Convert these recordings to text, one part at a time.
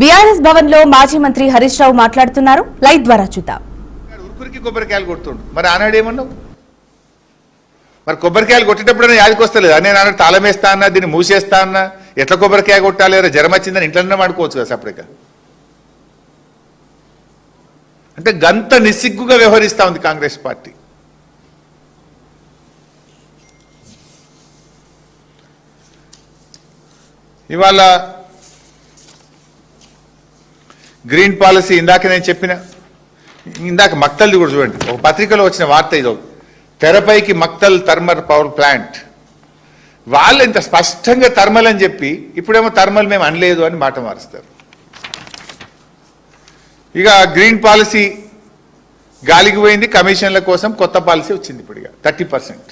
BRS Bhavan లో మాజీ మంత్రి హరీష్ రావు మాట్లాడుతున్నారు. లైవ్ ద్వారా చూద్దాం. ఉరుకురికి కొబ్బరికాయలు కొడుతుండు, మరి ఆనాడు ఏమన్నావు? మరి కొబ్బరికాయలు కొట్టేటప్పుడు యాదికి వస్తలేదు. నేను ఆనాడు తాళం వేస్తా అన్నా, దీన్ని మూసేస్తా అన్నా, ఎట్లా కొబ్బరికాయ కొట్టాలి, జ్వరం వచ్చిందని ఇంట్లోనే వాడుకోవచ్చు కదా సపరేట్గా. అంటే గంత నిస్సిగ్గుగా వ్యవహరిస్తూ ఉంది కాంగ్రెస్ పార్టీ. ఇవాళ గ్రీన్ పాలసీ ఇందాక నేను చెప్పిన, ఇందాక మక్తల్ది కూడా చూడండి, ఒక పత్రికలో వచ్చిన వార్త ఇదో, తెరపైకి మక్తల్ థర్మల్ పవర్ ప్లాంట్. వాళ్ళు ఇంత స్పష్టంగా థర్మల్ అని చెప్పి ఇప్పుడేమో థర్మల్ మేము అనలేదు అని మాట మారుస్తారు. ఇక గ్రీన్ పాలసీ గాలికి పోయింది, కమిషన్ల కోసం కొత్త పాలసీ వచ్చింది. ఇప్పుడు ఇక 30%.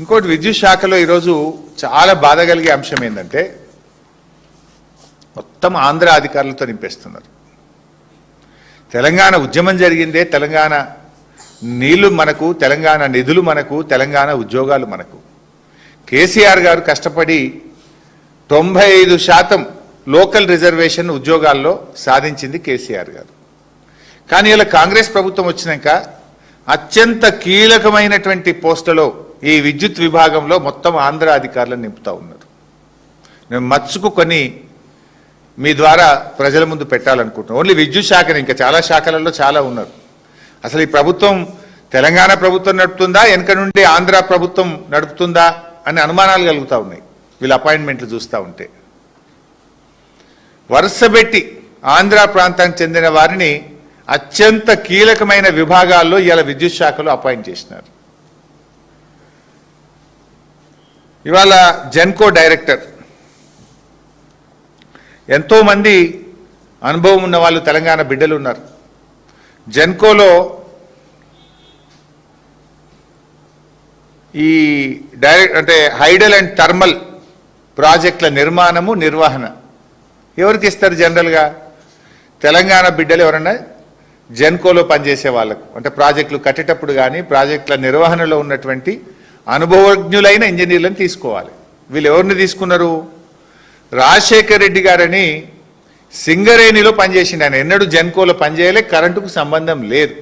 ఇంకోటి, విద్యుత్ శాఖలో ఈరోజు చాలా బాధ కలిగే అంశం ఏంటంటే మొత్తం ఆంధ్ర అధికారులతో నింపేస్తున్నారు. తెలంగాణ ఉద్యమం జరిగిందే, తెలంగాణ నీళ్లు మనకు, తెలంగాణ నిధులు మనకు, తెలంగాణ ఉద్యోగాలు మనకు. కేసీఆర్ గారు కష్టపడి 95% లోకల్ రిజర్వేషన్ ఉద్యోగాల్లో సాధించింది కేసీఆర్ గారు. కానీ ఇలా కాంగ్రెస్ ప్రభుత్వం వచ్చినాక అత్యంత కీలకమైనటువంటి పోస్టులో ఈ విద్యుత్ విభాగంలో మొత్తం ఆంధ్ర అధికారులను నింపుతా ఉన్నారు. నేను మచ్చుకు కొన్ని మీ ద్వారా ప్రజల ముందు పెట్టాలనుకుంటున్నాను. ఓన్లీ విద్యుత్ శాఖని, ఇంకా చాలా శాఖలలో చాలా ఉన్నారు. అసలు ఈ ప్రభుత్వం తెలంగాణ ప్రభుత్వం నడుపుతుందా, వెనక నుండి ఆంధ్ర ప్రభుత్వం నడుపుతుందా అనే అనుమానాలు కలుగుతూ ఉన్నాయి వీళ్ళ అపాయింట్మెంట్లు చూస్తూ ఉంటే. వరుసబెట్టి ఆంధ్ర ప్రాంతానికి చెందిన వారిని అత్యంత కీలకమైన విభాగాల్లో ఇవాళ విద్యుత్ శాఖలో అపాయింట్ చేసినారు. ఇవాళ జెన్కో డైరెక్టర్, ఎంతోమంది అనుభవం ఉన్న వాళ్ళు తెలంగాణ బిడ్డలు ఉన్నారు. జెన్కోలో ఈ అంటే హైడల్ అండ్ థర్మల్ ప్రాజెక్టుల నిర్మాణము, నిర్వహణ ఎవరికి ఇస్తారు? జనరల్గా తెలంగాణ బిడ్డలు ఎవరన్నా జెన్కోలో పనిచేసే వాళ్ళకు, అంటే ప్రాజెక్టులు కట్టేటప్పుడు కానీ ప్రాజెక్టుల నిర్వహణలో ఉన్నటువంటి అనుభవజ్ఞులైన ఇంజనీర్లను తీసుకోవాలి. వీళ్ళు ఎవరిని తీసుకున్నారు? రాజశేఖర్ రెడ్డి గారని సింగరేణిలో పనిచేసిండు. ఆయన ఎన్నడూ జెన్కోలో పనిచేయలే, కరెంటుకు సంబంధం లేదు.